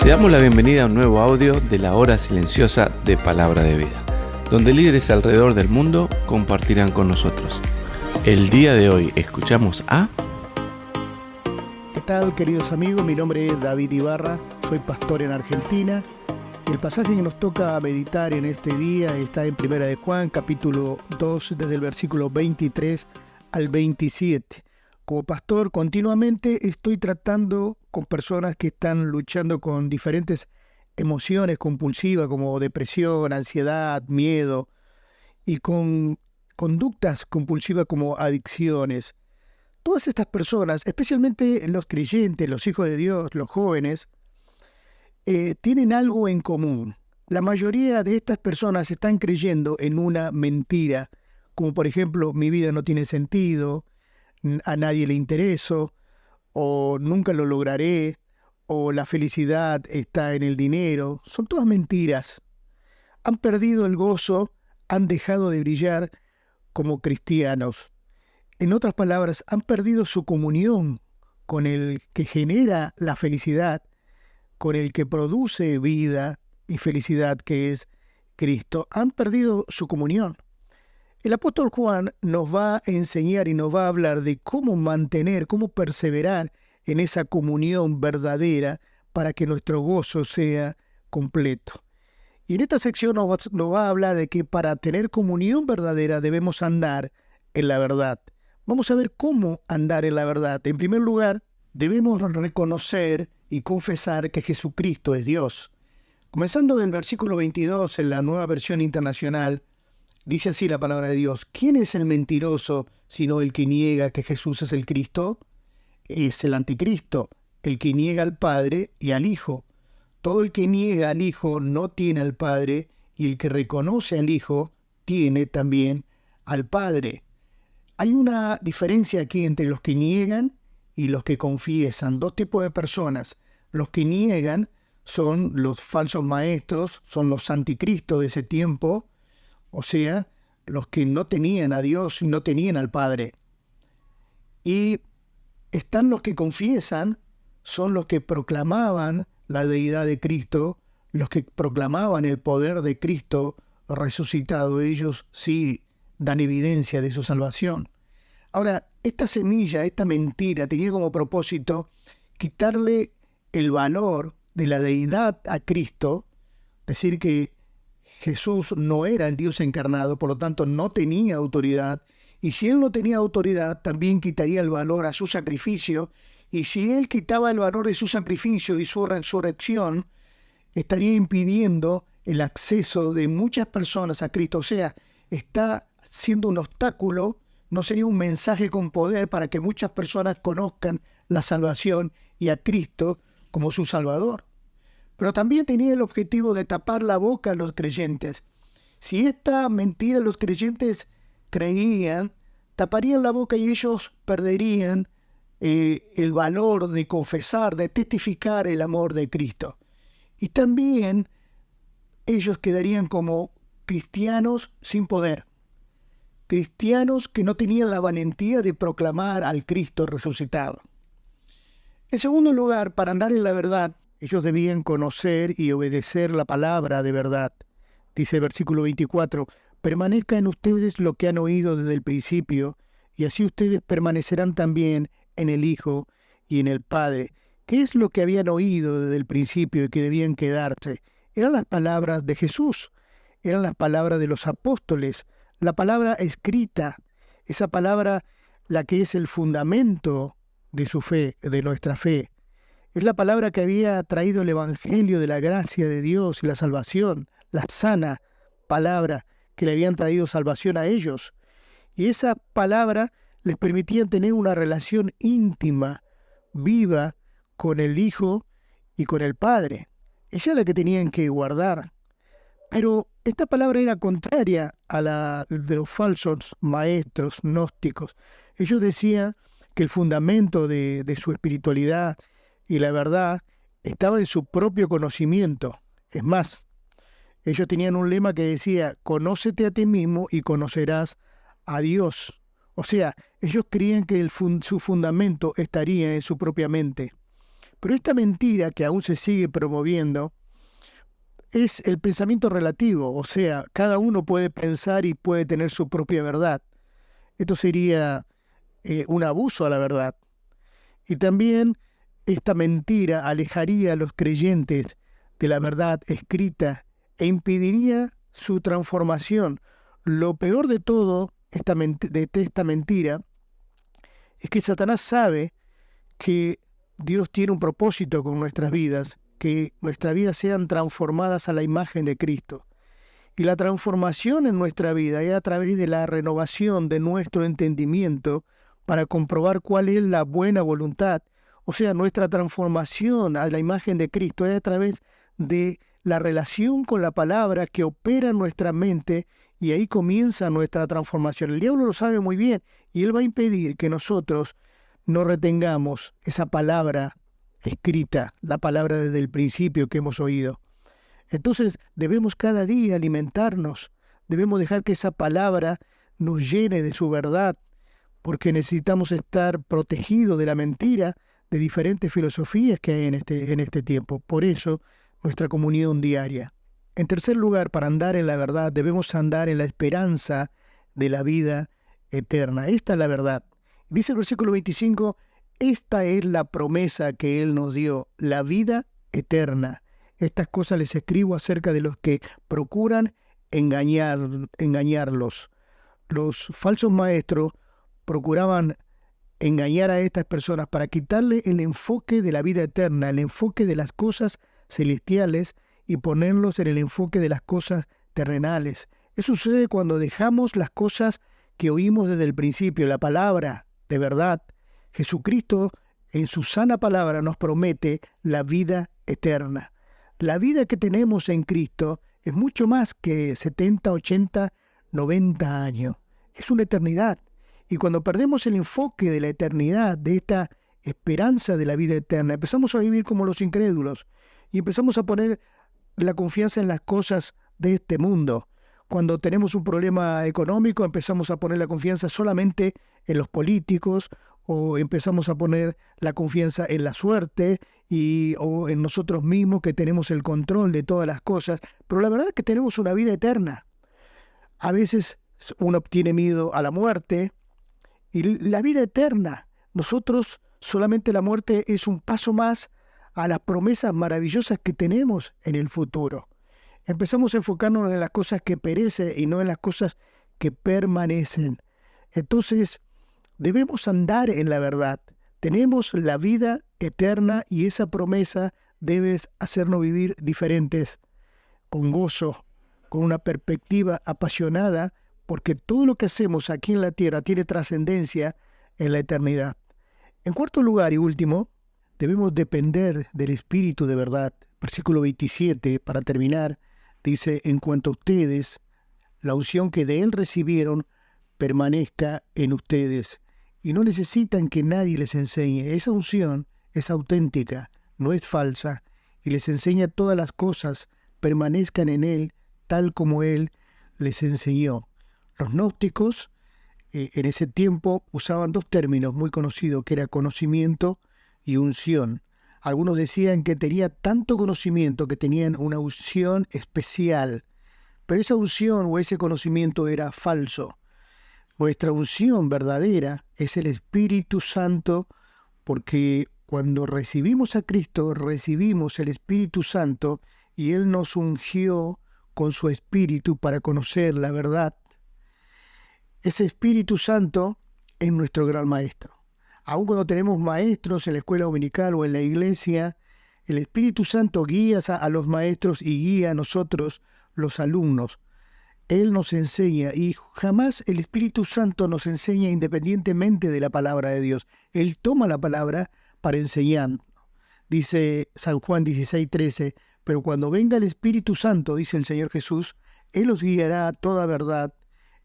Te damos la bienvenida a un nuevo audio de la hora silenciosa de Palabra de Vida, donde líderes alrededor del mundo compartirán con nosotros. El día de hoy escuchamos a... ¿Qué tal, queridos amigos? Mi nombre es David Ibarra, soy pastor en Argentina. El pasaje que nos toca meditar en este día está en Primera de Juan, capítulo 2, desde el versículo 23 al 27. Como pastor, continuamente estoy tratando con personas que están luchando con diferentes emociones compulsivas como depresión, ansiedad, miedo y con conductas compulsivas como adicciones. Todas estas personas, especialmente los creyentes, los hijos de Dios, los jóvenes, tienen algo en común. La mayoría de estas personas están creyendo en una mentira, como por ejemplo, mi vida no tiene sentido, a nadie le intereso, o nunca lo lograré, o la felicidad está en el dinero. Son todas mentiras. Han perdido el gozo, han dejado de brillar como cristianos. En otras palabras, han perdido su comunión con el que genera la felicidad, con el que produce vida y felicidad, que es Cristo. Han perdido su comunión. El apóstol Juan nos va a enseñar y nos va a hablar de cómo mantener, cómo perseverar en esa comunión verdadera para que nuestro gozo sea completo. Y en esta sección nos va a hablar de que para tener comunión verdadera debemos andar en la verdad. Vamos a ver cómo andar en la verdad. En primer lugar, debemos reconocer y confesar que Jesucristo es Dios. Comenzando del versículo 22 en la Nueva Versión Internacional, dice así la palabra de Dios: ¿Quién es el mentiroso sino el que niega que Jesús es el Cristo? Es el anticristo, el que niega al Padre y al Hijo. Todo el que niega al Hijo no tiene al Padre, y el que reconoce al Hijo tiene también al Padre. Hay una diferencia aquí entre los que niegan y los que confiesan. Dos tipos de personas. Los que niegan son los falsos maestros, son los anticristos de ese tiempo, o sea, los que no tenían a Dios y no tenían al Padre. Y están los que confiesan, son los que proclamaban la deidad de Cristo, los que proclamaban el poder de Cristo resucitado. Ellos sí dan evidencia de su salvación. Ahora, esta semilla, esta mentira, tenía como propósito quitarle el valor de la deidad a Cristo, decir que Jesús no era el Dios encarnado, por lo tanto no tenía autoridad, y si él no tenía autoridad, también quitaría el valor a su sacrificio, y si él quitaba el valor de su sacrificio y su resurrección, estaría impidiendo el acceso de muchas personas a Cristo. O sea, está siendo un obstáculo, no sería un mensaje con poder para que muchas personas conozcan la salvación y a Cristo como su Salvador. Pero también tenía el objetivo de tapar la boca a los creyentes. Si esta mentira los creyentes creían, taparían la boca y ellos perderían el valor de confesar, de testificar el amor de Cristo. Y también ellos quedarían como cristianos sin poder. Cristianos que no tenían la valentía de proclamar al Cristo resucitado. En segundo lugar, para andar en la verdad, ellos debían conocer y obedecer la palabra de verdad. Dice el versículo 24, permanezca en ustedes lo que han oído desde el principio, y así ustedes permanecerán también en el Hijo y en el Padre. ¿Qué es lo que habían oído desde el principio y que debían quedarse? Eran las palabras de Jesús, eran las palabras de los apóstoles, la palabra escrita, esa palabra la que es el fundamento de su fe, de nuestra fe. Es la palabra que había traído el evangelio de la gracia de Dios y la salvación, la sana palabra que le habían traído salvación a ellos. Y esa palabra les permitía tener una relación íntima, viva, con el Hijo y con el Padre. Ella es la que tenían que guardar. Pero esta palabra era contraria a la de los falsos maestros gnósticos. Ellos decían que el fundamento de su espiritualidad y la verdad estaba en su propio conocimiento. Es más, ellos tenían un lema que decía: conócete a ti mismo y conocerás a Dios. O sea, ellos creían que su fundamento estaría en su propia mente. Pero esta mentira que aún se sigue promoviendo es el pensamiento relativo, o sea, cada uno puede pensar y puede tener su propia verdad. Esto sería un abuso a la verdad. Y también esta mentira alejaría a los creyentes de la verdad escrita e impediría su transformación. Lo peor de todo de esta mentira es que Satanás sabe que Dios tiene un propósito con nuestras vidas, que nuestras vidas sean transformadas a la imagen de Cristo. Y la transformación en nuestra vida es a través de la renovación de nuestro entendimiento para comprobar cuál es la buena voluntad. O sea, nuestra transformación a la imagen de Cristo es a través de la relación con la palabra que opera en nuestra mente, y ahí comienza nuestra transformación. El diablo lo sabe muy bien y él va a impedir que nosotros no retengamos esa palabra escrita, la palabra desde el principio que hemos oído. Entonces debemos cada día alimentarnos, debemos dejar que esa palabra nos llene de su verdad, porque necesitamos estar protegidos de la mentira, de diferentes filosofías que hay en este tiempo. Por eso, nuestra comunión diaria. En tercer lugar, para andar en la verdad, debemos andar en la esperanza de la vida eterna. Esta es la verdad. Dice el versículo 25, esta es la promesa que Él nos dio, la vida eterna. Estas cosas les escribo acerca de los que procuran engañarlos. Los falsos maestros procuraban engañar a estas personas para quitarle el enfoque de la vida eterna, el enfoque de las cosas celestiales, y ponerlos en el enfoque de las cosas terrenales. Eso sucede cuando dejamos las cosas que oímos desde el principio, la palabra de verdad. Jesucristo en su sana palabra nos promete la vida eterna. La vida que tenemos en Cristo es mucho más que 70, 80, 90 años. Es una eternidad. Y cuando perdemos el enfoque de la eternidad, de esta esperanza de la vida eterna, empezamos a vivir como los incrédulos y empezamos a poner la confianza en las cosas de este mundo. Cuando tenemos un problema económico, empezamos a poner la confianza solamente en los políticos, o empezamos a poner la confianza en la suerte o en nosotros mismos, que tenemos el control de todas las cosas. Pero la verdad es que tenemos una vida eterna. A veces uno tiene miedo a la muerte, y la vida eterna, nosotros solamente la muerte es un paso más a las promesas maravillosas que tenemos en el futuro. Empezamos a enfocarnos en las cosas que perecen y no en las cosas que permanecen. Entonces, debemos andar en la verdad. Tenemos la vida eterna y esa promesa debe hacernos vivir diferentes, con gozo, con una perspectiva apasionada, porque todo lo que hacemos aquí en la tierra tiene trascendencia en la eternidad. En cuarto lugar y último, debemos depender del Espíritu de verdad. Versículo 27, para terminar, dice, en cuanto a ustedes, la unción que de Él recibieron permanezca en ustedes, y no necesitan que nadie les enseñe. Esa unción es auténtica, no es falsa, y les enseña todas las cosas, permanezcan en Él, tal como Él les enseñó. Los gnósticos en ese tiempo usaban dos términos muy conocidos, que era conocimiento y unción. Algunos decían que tenía tanto conocimiento que tenían una unción especial, pero esa unción o ese conocimiento era falso. Nuestra unción verdadera es el Espíritu Santo, porque cuando recibimos a Cristo, recibimos el Espíritu Santo, y Él nos ungió con su Espíritu para conocer la verdad. Ese Espíritu Santo es nuestro gran maestro. Aun cuando tenemos maestros en la escuela dominical o en la iglesia, el Espíritu Santo guía a los maestros y guía a nosotros, los alumnos. Él nos enseña, y jamás el Espíritu Santo nos enseña independientemente de la palabra de Dios. Él toma la palabra para enseñar. Dice San Juan 16:13, pero cuando venga el Espíritu Santo, dice el Señor Jesús, Él os guiará a toda verdad.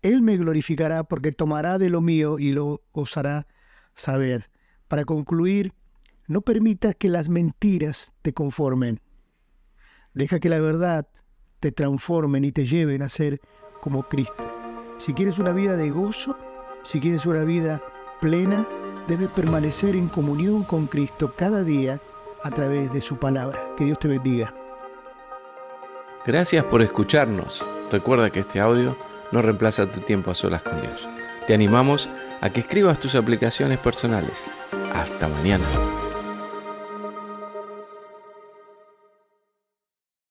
Él me glorificará porque tomará de lo mío y lo os hará saber. Para concluir, no permitas que las mentiras te conformen. Deja que la verdad te transformen y te lleven a ser como Cristo. Si quieres una vida de gozo, si quieres una vida plena, debes permanecer en comunión con Cristo cada día a través de su palabra. Que Dios te bendiga. Gracias por escucharnos. Recuerda que este audio no reemplaza tu tiempo a solas con Dios. Te animamos a que escribas tus aplicaciones personales. Hasta mañana.